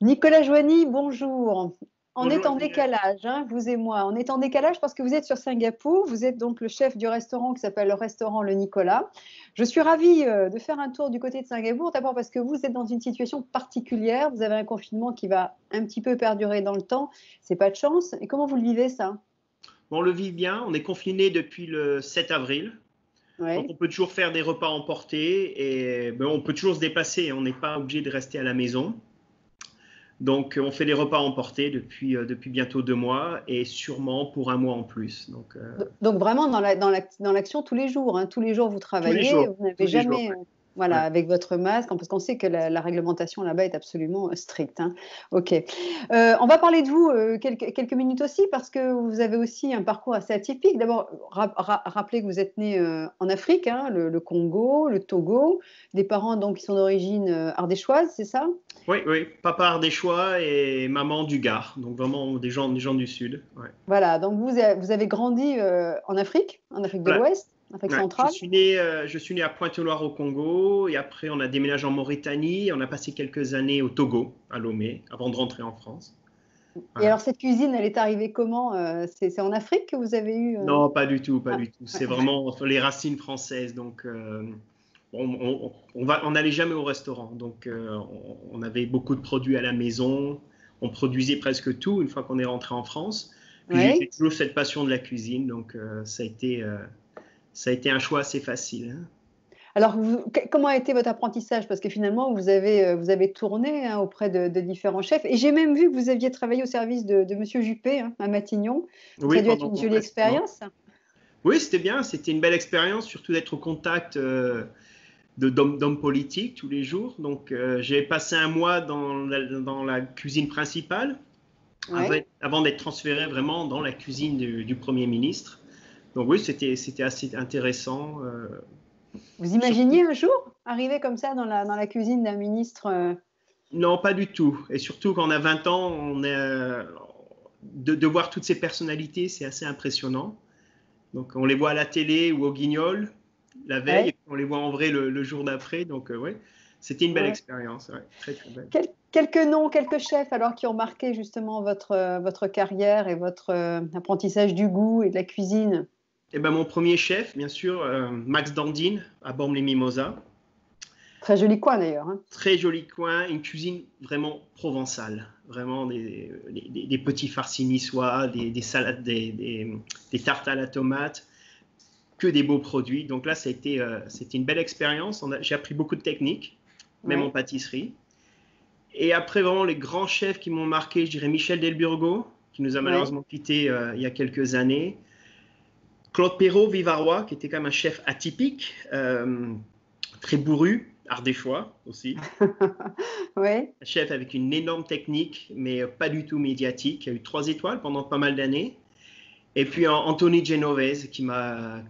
Nicolas Joigny, bonjour. On est Bonjour en Juliette. décalage, hein, vous et moi. On est en décalage parce que vous êtes sur Singapour. Vous êtes donc le chef du restaurant qui s'appelle le restaurant Le Nicolas. Je suis ravie de faire un tour du côté de Singapour, d'abord parce que vous êtes dans une situation particulière. Vous avez un confinement qui va un petit peu perdurer dans le temps. C'est pas de chance. Et comment vous le vivez, ça? Bon, on le vit bien, on est confiné depuis le 7 avril, donc on Oui. peut toujours faire des repas emportés et on peut toujours se déplacer, on n'est pas obligé de rester à la maison. Donc on fait des repas emportés depuis bientôt 2 mois et sûrement pour un mois en plus. Donc vraiment dans l'action tous les jours, hein. Tous les jours, vous Tous les travaillez. jours, Vous n'avez tous les jours. jamais, Ouais. voilà, Ouais. avec votre masque, parce qu'on sait que la réglementation là-bas est absolument stricte, hein. OK. On va parler de vous quelques minutes aussi, parce que vous avez aussi un parcours assez atypique. D'abord, rappelez que vous êtes né en Afrique, hein, le Congo, le Togo, des parents donc qui sont d'origine ardéchoise, c'est ça? Oui, oui, papa ardéchois et maman du Gard, donc vraiment des gens du Sud. Ouais. Voilà, donc vous avez grandi en Afrique de Voilà. l'Ouest, Afrique Ouais, centrale. je suis né à Pointe-Noire au Congo et après on a déménagé en Mauritanie. On a passé quelques années au Togo, à Lomé, avant de rentrer en France. Et Voilà. alors cette cuisine, elle est arrivée comment? C'est en Afrique que vous avez eu Non, pas du tout, pas ah, du tout. ouais. C'est vraiment les racines françaises. Donc, on n'allait jamais au restaurant. Donc, on avait beaucoup de produits à la maison. On produisait presque tout une fois qu'on est rentré en France. Puis j'ai Ouais. toujours cette passion de la cuisine, donc ça a été un choix assez facile, hein. Alors comment a été votre apprentissage? Parce que finalement vous avez tourné, hein, auprès de différents chefs, et j'ai même vu que vous aviez travaillé au service de monsieur Juppé, hein, à Matignon. Donc ça Oui, a dû être pendant une jolie un 6 mois. expérience. Oui, c'était bien, c'était une belle expérience, surtout d'être au contact d'hommes politiques tous les jours. Donc, j'ai passé un mois dans la cuisine principale Ouais. avant d'être transféré vraiment dans la cuisine du Premier ministre. Donc oui, c'était assez intéressant. Vous Surtout, imaginiez un jour arriver comme ça dans la cuisine d'un ministre, non, pas du tout. Et surtout quand on a 20 ans, de voir toutes ces personnalités, c'est assez impressionnant. Donc on les voit à la télé ou au Guignol la veille, et ouais, puis on les voit en vrai le jour d'après. Donc ouais, c'était une belle ouais. expérience, ouais, très très belle. Quelques noms, quelques chefs alors qui ont marqué justement votre carrière et votre apprentissage du goût et de la cuisine? Et ben mon premier chef, bien sûr, Max Dandine à Bormes-les-Mimosas. Très joli coin d'ailleurs, hein. Très joli coin, une cuisine vraiment provençale, vraiment des petits farcis niçois, des salades, des tartes à la tomate, que des beaux produits. Donc là, c'était une belle expérience. J'ai appris beaucoup de techniques, même en Ouais. pâtisserie. Et après, vraiment, les grands chefs qui m'ont marqué, je dirais Michel Delburgo, qui nous a Ouais. malheureusement quittés il y a quelques années. Claude Perrault, Vivarois, qui était quand même un chef atypique, très bourru, ardéchois aussi. Ouais. Un chef avec une énorme technique, mais pas du tout médiatique. Il a eu 3 étoiles pendant pas mal d'années. Et puis Anthony Genovese qui m'a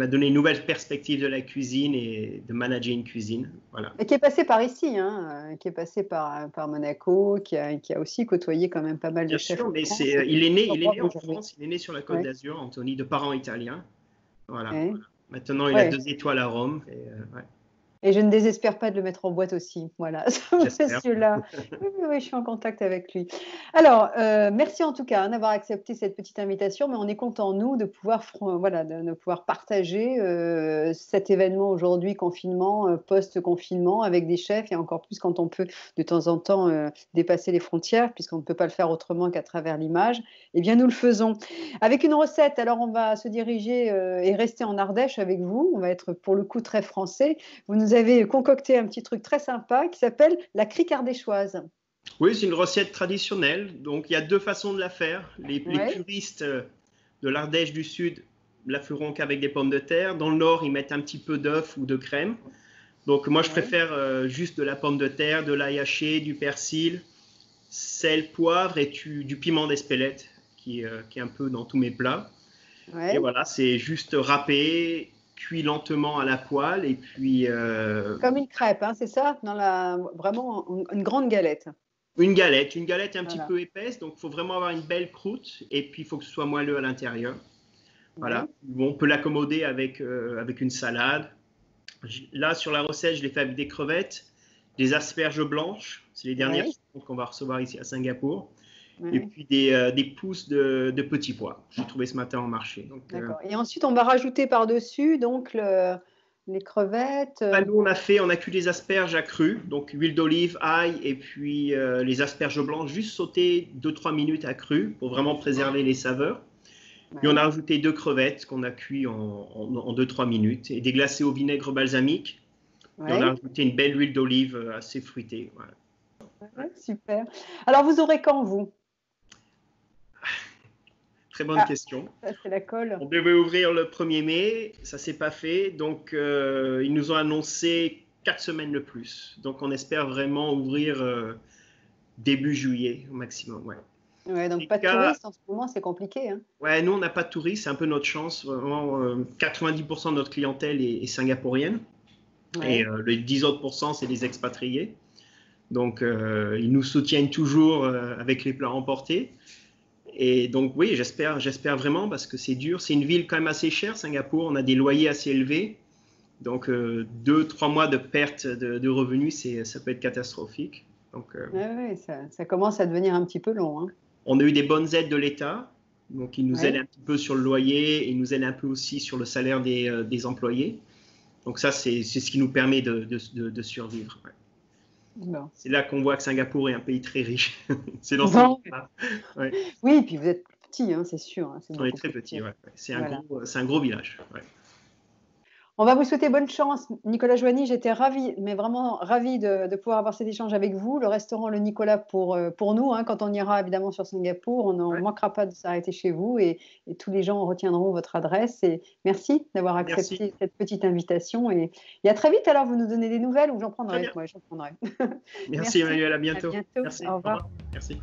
donné une nouvelle perspective de la cuisine et de manager une cuisine. Voilà. Et qui est passé par ici, hein, qui est passé par Monaco, qui a aussi côtoyé quand même pas mal de Bien chefs sûr, en mais France, et il qui est est né, toujours il est né proche en aujourd'hui. France, il est né sur la Côte Ouais. d'Azur, Anthony, de parents italiens. Voilà. Ouais. Maintenant, il a Ouais. 2 étoiles à Rome. Ouais, Et je ne désespère pas de le mettre en boîte aussi. Voilà, ce j'espère. monsieur-là. Oui, oui, oui, je suis en contact avec lui. Alors, merci en tout cas, hein, d'avoir accepté cette petite invitation, mais on est content, nous, de pouvoir, voilà, de pouvoir partager cet événement aujourd'hui, confinement, post-confinement, avec des chefs, et encore plus quand on peut de temps en temps dépasser les frontières, puisqu'on ne peut pas le faire autrement qu'à travers l'image. Eh bien, nous le faisons. Avec une recette, alors on va se diriger et rester en Ardèche avec vous. On va être pour le coup très français. Vous nous avez concocté un petit truc très sympa qui s'appelle la crique ardéchoise. Oui, c'est une recette traditionnelle. Donc, il y a 2 façons de la faire. Les Ouais, puristes de l'Ardèche du Sud la feront qu'avec des pommes de terre. Dans le Nord, ils mettent un petit peu d'œuf ou de crème. Donc, moi, je ouais. préfère juste de la pomme de terre, de l'ail haché, du persil, sel, poivre et du piment d'Espelette qui est un peu dans tous mes plats. Et Ouais. voilà, c'est juste râpé, cuit lentement à la poêle et puis Comme une crêpe, hein, c'est ça? Vraiment une grande galette. une galette un petit Voilà. peu épaisse, donc il faut vraiment avoir une belle croûte et puis il faut que ce soit moelleux à l'intérieur. Voilà, Ouais. bon, on peut l'accommoder avec une salade, Là, sur la recette, je l'ai fait avec des crevettes, des asperges blanches, c'est les dernières qu'on va recevoir ici à Singapour, et puis des pousses de petits pois. J'ai trouvé ce matin au marché. D'accord. Et ensuite, on va rajouter par-dessus donc les crevettes. Nous, on a cuit les asperges à cru, donc huile d'olive, ail, et puis les asperges blanches juste sautées 2-3 minutes à cru pour vraiment préserver les saveurs. Puis on a rajouté 2 crevettes qu'on a cuit en 2-3 minutes et déglacées au vinaigre balsamique. Et on a rajouté une belle huile d'olive assez fruitée. Voilà. Super. Alors, vous aurez quand, vous? Très bonne question. Ça, c'est la colle. On devait ouvrir le 1er mai, ça ne s'est pas fait. Donc, ils nous ont annoncé 4 semaines de plus. Donc, on espère vraiment ouvrir début juillet au maximum. Ouais, donc pas de touristes en ce moment, c'est compliqué. Hein. Ouais, nous, on n'a pas de touristes, c'est un peu notre chance. Vraiment, 90% de notre clientèle est singapourienne. Ouais. Et les 10 autres %, c'est des expatriés. Donc, ils nous soutiennent toujours avec les plats emportés. Et donc, oui, j'espère vraiment parce que c'est dur. C'est une ville quand même assez chère, Singapour. On a des loyers assez élevés. Donc, 2-3 mois de perte de revenus, ça peut être catastrophique. Donc, ça commence à devenir un petit peu long. Hein. On a eu des bonnes aides de l'État. Donc, ils nous aident un petit peu sur le loyer et ils nous aident un peu aussi sur le salaire des employés. Donc, ça, c'est ce qui nous permet de survivre. Ouais. Bon. C'est là qu'on voit que Singapour est un pays très riche. C'est dans ce sens-là. Ouais. Oui, et puis vous êtes petit, hein, c'est sûr. Hein, on est très petit, c'est un gros village. Ouais. On va vous souhaiter bonne chance, Nicolas Joanny. J'étais ravie, mais vraiment ravie de pouvoir avoir cet échange avec vous. Le restaurant Le Nicolas pour nous, hein, quand on ira évidemment sur Singapour, on ne manquera pas de s'arrêter chez vous et tous les gens retiendront votre adresse. Et merci d'avoir accepté cette petite invitation. Et à très vite, alors vous nous donnez des nouvelles ou j'en prendrai. Merci Emmanuel, à bientôt. À bientôt. Merci. Au revoir. Merci.